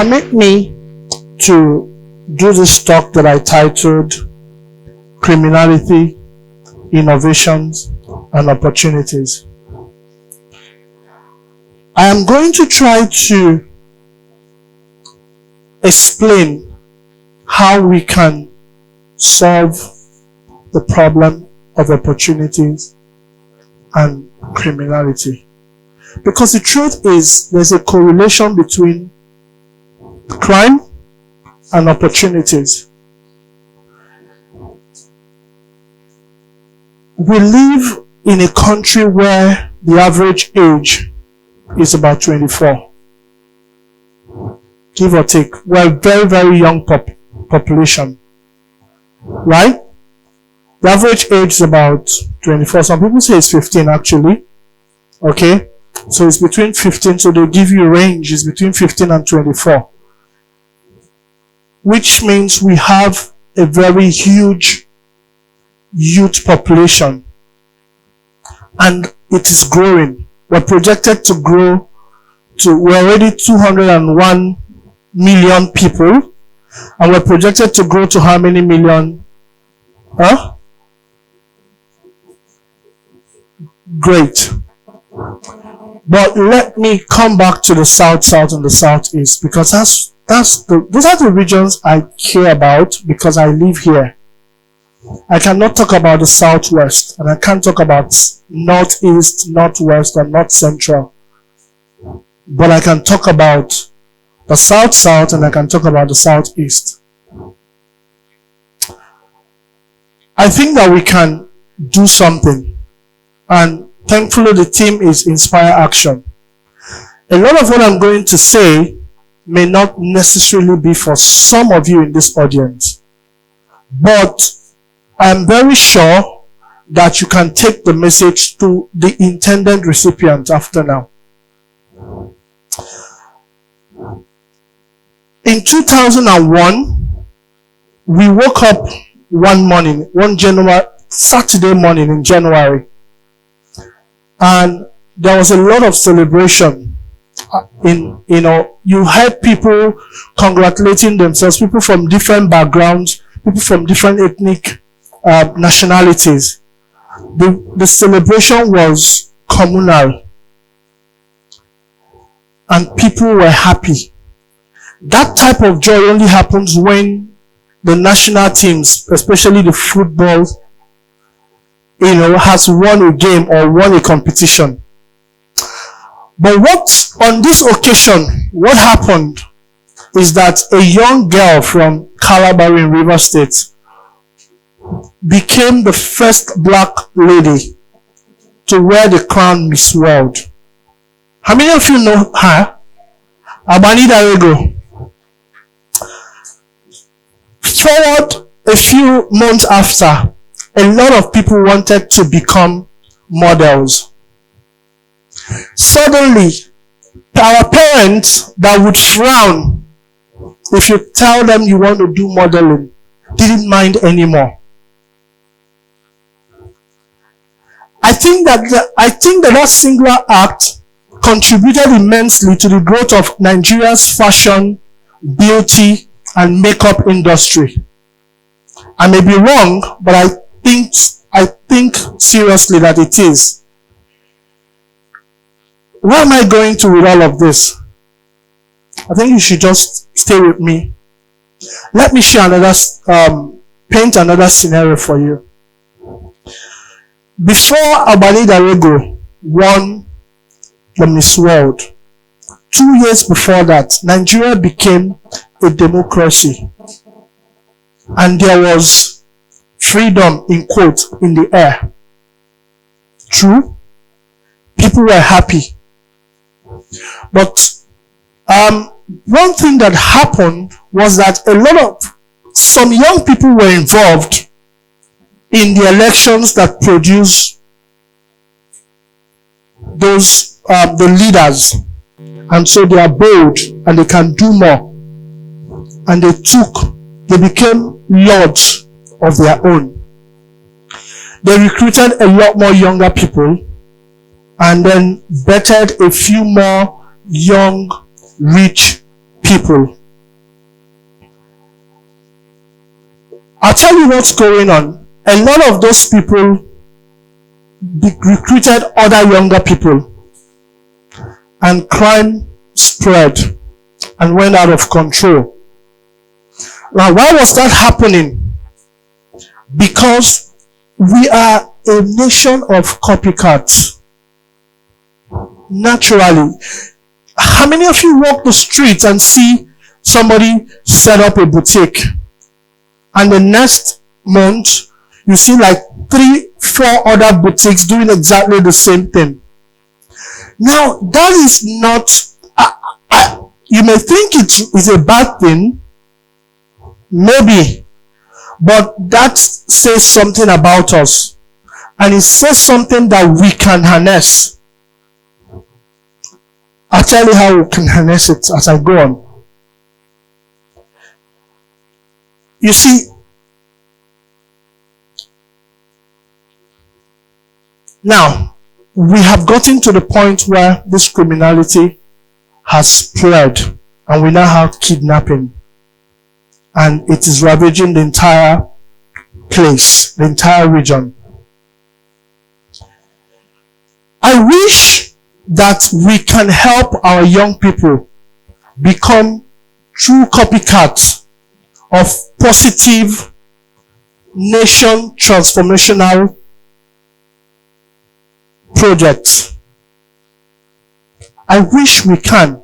Permit me to do this talk that I titled Criminality, Innovations, and Opportunities. I am going to try to explain how we can solve the problem of opportunities and criminality. Because the truth is, there's a correlation between crime and opportunities. We live in a country where the average age is about 24. Give or take. We're a very, very young population. Right? The average age is about 24. Some people say it's 15 actually. Okay? So it's between 15, so they give you a range. It's between 15 and 24. Which means we have a very huge youth population. And it is growing. We're projected to grow to, we're already 201 million people. And we're projected to grow to how many million? Huh? Great. But let me come back to the South and the Southeast, because those are the regions I care about because I live here. I cannot talk about the Southwest, and I can't talk about Northeast, Northwest, or North Central. But I can talk about the South, and I can talk about the Southeast. I think that we can do something, and thankfully the theme is Inspire Action. A lot of what I'm going to say may not necessarily be for some of you in this audience, but I'm very sure that you can take the message to the intended recipient after now. In 2001, we woke up one Saturday morning in January, and there was a lot of celebration. You heard people congratulating themselves, people from different backgrounds, people from different ethnic nationalities. The celebration was communal, and people were happy. That type of joy only happens when the national teams, especially the football, has won a game or won a competition. But on this occasion, what happened is that a young girl from Calabar in Rivers State became the first black lady to wear the crown Miss World. How many of you know her? Abani Darego. Forward a few months after, a lot of people wanted to become models. Suddenly, our parents that would frown if you tell them you want to do modeling didn't mind anymore. I think that singular act contributed immensely to the growth of Nigeria's fashion, beauty, and makeup industry. I may be wrong, but I think seriously that it is. Where am I going to with all of this? I think you should just stay with me. Let me share paint another scenario for you. Before Abani Darego won the Miss World, 2 years before that, Nigeria became a democracy. And there was freedom, in quote, in the air. True? People were happy. But one thing that happened was that some young people were involved in the elections that produce the leaders. And so they are bold and they can do more. And they became lords of their own. They recruited a lot more younger people and then bettered a few more young, rich people. I'll tell you what's going on. A lot of those people recruited other younger people, and crime spread and went out of control. Now, why was that happening? Because we are a nation of copycats. Naturally. How many of you walk the streets and see somebody set up a boutique, and the next month you see like 3-4 other boutiques doing exactly the same thing? Now, that is not, you may think it is a bad thing, maybe, but that says something about us, and it says something that we can harness. I'll tell you how we can harness it as I go on. You see, now, we have gotten to the point where this criminality has spread, and we now have kidnapping, and it is ravaging the entire place, the entire region. I wish that we can help our young people become true copycats of positive nation transformational projects. I wish we can,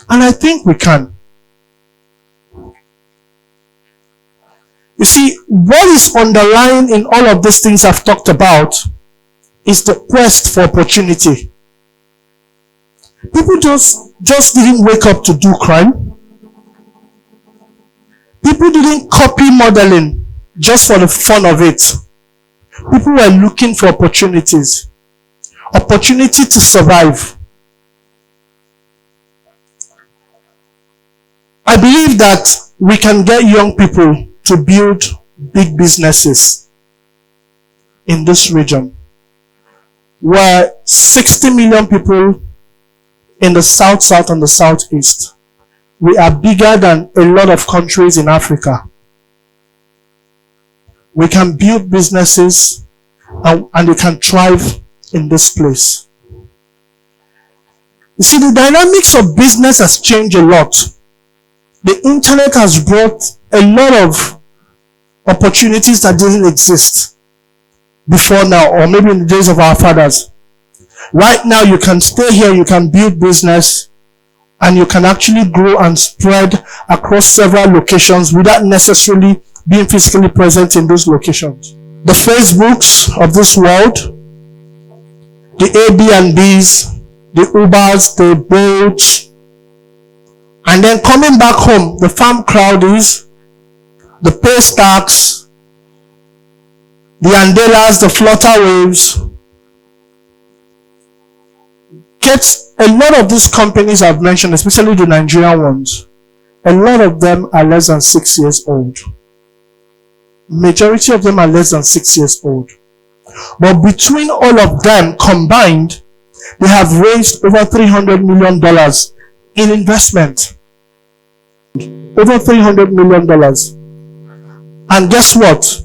and I think we can. You see, what is underlying in all of these things I've talked about is the quest for opportunity. People just didn't wake up to do crime. People didn't copy modeling just for the fun of it. People were looking for opportunities. Opportunity to survive. I believe that we can get young people to build big businesses in this region, where 60 million people in the south and the southeast. We are bigger than a lot of countries in Africa. We can build businesses and they can thrive in this place. You see, the dynamics of business has changed a lot. The internet has brought a lot of opportunities that didn't exist before now, or maybe in the days of our fathers. Right now, you can stay here, you can build business, and you can actually grow and spread across several locations without necessarily being physically present in those locations. The Facebooks of this world, the Airbnbs, the Ubers, the Bolts, and then coming back home, the farm crowdies, the Paystacks, the Andelas, the Flutter Waves. A lot of these companies I've mentioned, especially the Nigerian ones, a lot of them are less than 6 years old. Majority of them are less than 6 years old. But between all of them combined, they have raised over $300 million in investment. Over $300 million. And guess what?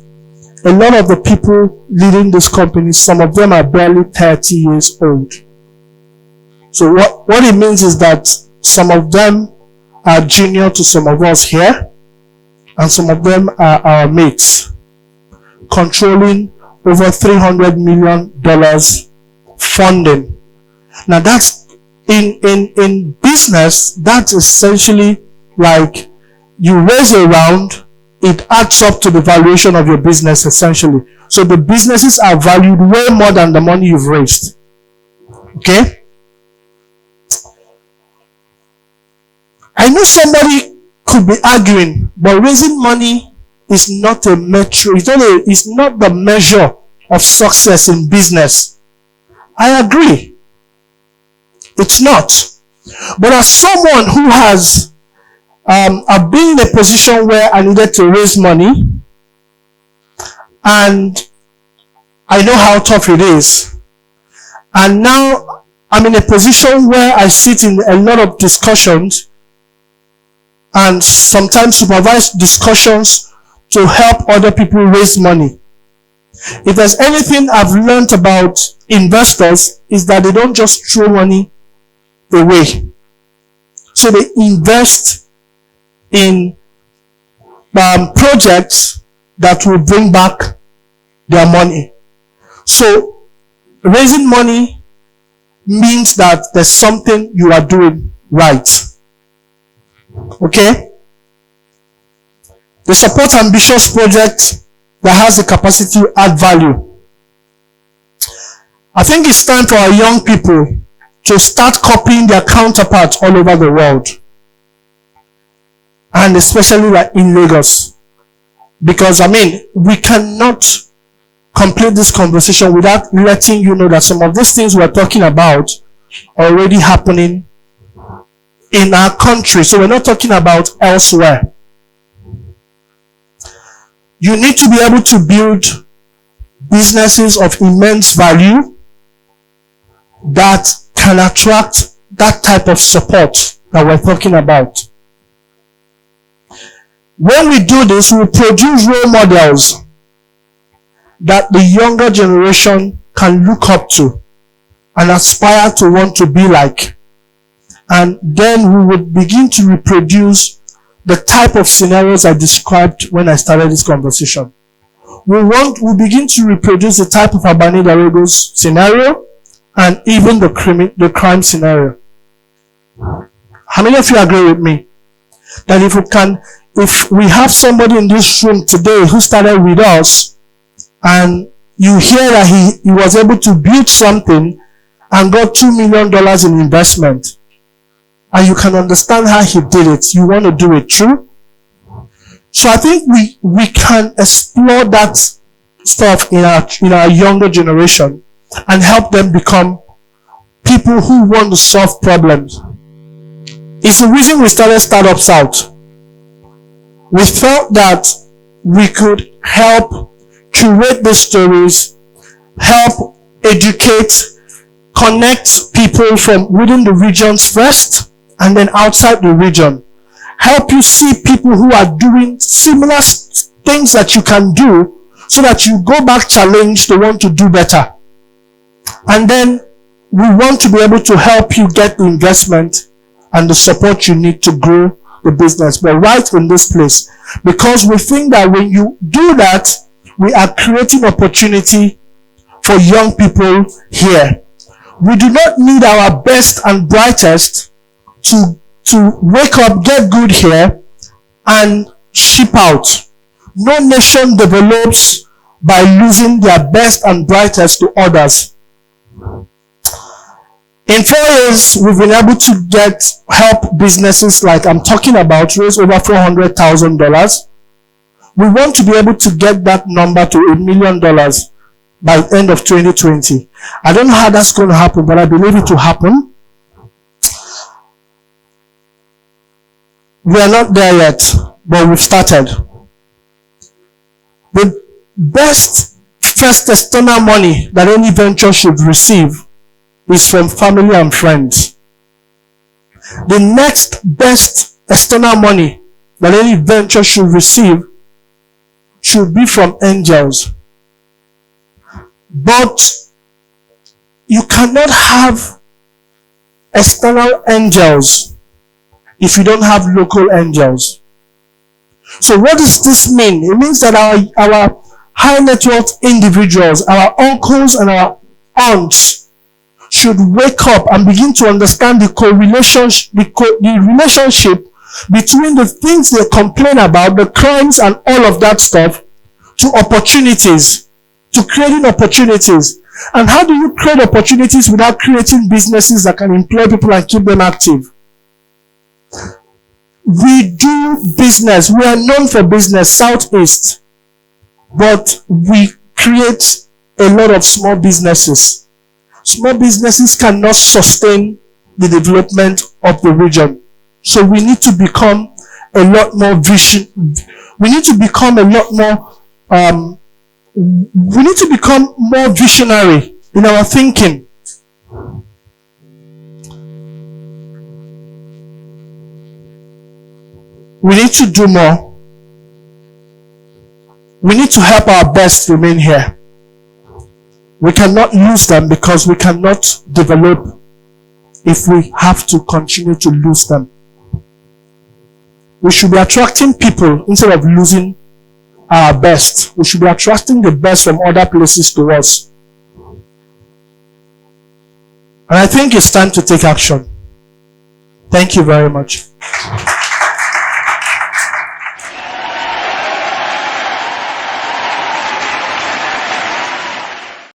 A lot of the people leading these companies, some of them are barely 30 years old. So what it means is that some of them are junior to some of us here, and some of them are our mates, controlling over $300 million funding. Now that's in business, that's essentially like you raise a round, it adds up to the valuation of your business essentially. So the businesses are valued way more than the money you've raised. Okay? I know somebody could be arguing, but raising money is not a metric. It's not the measure of success in business. I agree. It's not. But as someone who has, I've been in a position where I needed to raise money, and I know how tough it is. And now I'm in a position where I sit in a lot of discussions and sometimes supervise discussions to help other people raise money. If there's anything I've learned about investors, is that they don't just throw money away. So they invest in projects that will bring back their money. So raising money means that there's something you are doing right. Okay? They support ambitious projects that has the capacity to add value. I think it's time for our young people to start copying their counterparts all over the world, and especially like in Lagos, because we cannot complete this conversation without letting you know that some of these things we're talking about are already happening in our country. So we're not talking about elsewhere. You need to be able to build businesses of immense value that can attract that type of support that we're talking about. When we do this, we produce role models that the younger generation can look up to and aspire to want to be like. And then we would begin to reproduce the type of scenarios I described when I started this conversation. We begin to reproduce the type of Abani Darego's scenario and even the crime scenario. How many of you agree with me that if we have somebody in this room today who started with us, and you hear that he was able to build something and got $2 million in investment, and you can understand how he did it, you want to do it too? So I think we can explore that stuff in our younger generation and help them become people who want to solve problems. It's the reason we started Startups Out. We felt that we could help curate the stories, help educate, connect people from within the regions first, and then outside the region. Help you see people who are doing similar things that you can do, so that you go back challenged to want to do better. And then we want to be able to help you get the investment and the support you need to grow the business, but right in this place. Because we think that when you do that, we are creating opportunity for young people here. We do not need our best and brightest to wake up, get good here, and ship out. No nation develops by losing their best and brightest to others. In 4 years, we've been able to help businesses like I'm talking about raise over $400,000. We want to be able to get that number to $1 million by the end of 2020. I don't know how that's going to happen, but I believe it will happen. We are not there yet, but we've started. The best first external money that any venture should receive is from family and friends. The next best external money that any venture should receive should be from angels. But you cannot have external angels if you don't have local angels. So what does this mean? It means that our high net worth individuals, our uncles and our aunts, should wake up and begin to understand the relationship between the things they complain about, the crimes and all of that stuff, to opportunities, to creating opportunities. And how do you create opportunities without creating businesses that can employ people and keep them active? We do business. We are known for business, Southeast. But we create a lot of small businesses. Small businesses cannot sustain the development of the region. So we need to become a lot more we need to become a lot more we need to become more visionary in our thinking. We need to do more. We need to help our best remain here. We cannot lose them because we cannot develop if we have to continue to lose them. We should be attracting people instead of losing our best. We should be attracting the best from other places to us. And I think it's time to take action. Thank you very much.